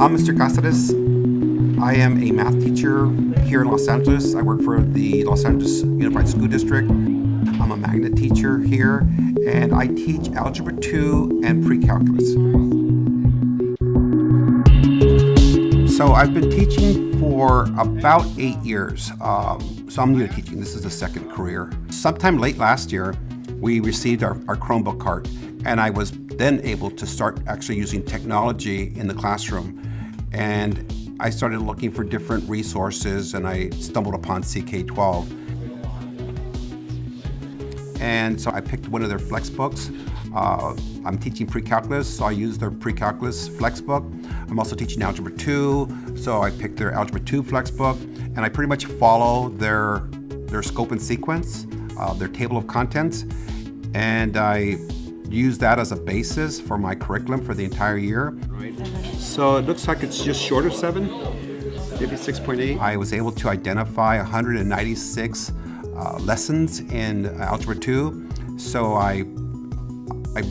I'm Mr. Cazares. I am a math teacher here in Los Angeles. I work for the Los Angeles Unified School District. I'm a magnet teacher here, and I teach Algebra 2 and pre-calculus. So I've been teaching for about 8 years. So I'm new to teaching. This is the second career. Sometime late last year, we received our Chromebook cart, and I was then able to start actually using technology in the classroom. And I started looking for different resources, and I stumbled upon CK12. And so I picked one of their flex books. I'm teaching pre-calculus, so I use their pre-calculus flex book. I'm also teaching Algebra 2, so I picked their Algebra 2 flex book, and I pretty much follow their scope and sequence, their table of contents, and I use that as a basis for my curriculum for the entire year. So it looks like it's just short of 7, maybe 6.8. I was able to identify 196 lessons in Algebra 2, so I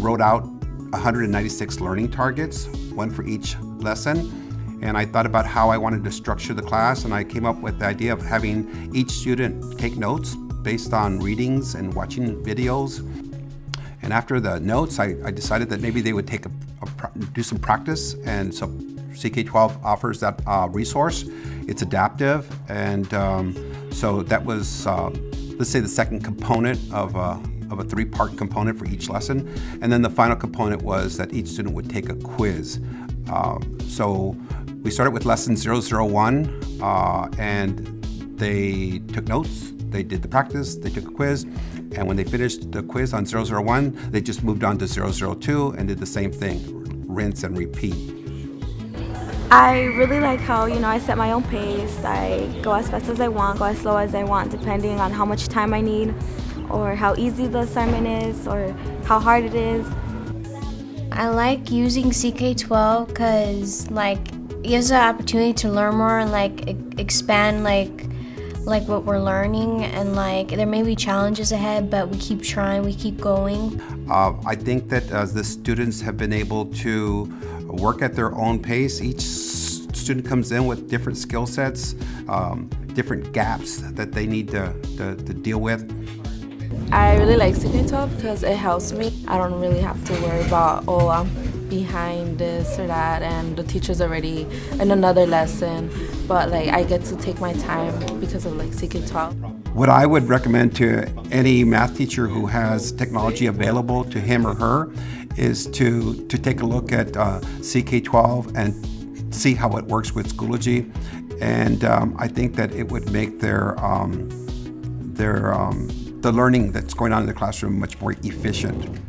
wrote out 196 learning targets, one for each lesson. And I thought about how I wanted to structure the class, and I came up with the idea of having each student take notes based on readings and watching videos. And after the notes, I decided that maybe they would do some practice, and so CK12 offers that resource. It's adaptive, and so that was, let's say, the second component of a 3-part component for each lesson. And then the final component was that each student would take a quiz. So we started with lesson 001, and they took notes, they did the practice, they took a quiz, and when they finished the quiz on 001, they just moved on to 002 and did the same thing, rinse and repeat. I really like how, I set my own pace. I go as fast as I want, go as slow as I want, depending on how much time I need, or how easy the assignment is, or how hard it is. I like using CK12 because it gives the opportunity to learn more and expand what we're learning, and there may be challenges ahead, but we keep trying, we keep going. I think that as the students have been able to work at their own pace, each student comes in with different skill sets, different gaps that they need to deal with. I really like CK12 because it helps me. I don't really have to worry about, I'm behind this or that, and the teacher's already in another lesson. But I get to take my time because of CK12. What I would recommend to any math teacher who has technology available to him or her is to take a look at CK12 and see how it works with Schoology. And I think that it would make the learning that's going on in the classroom much more efficient.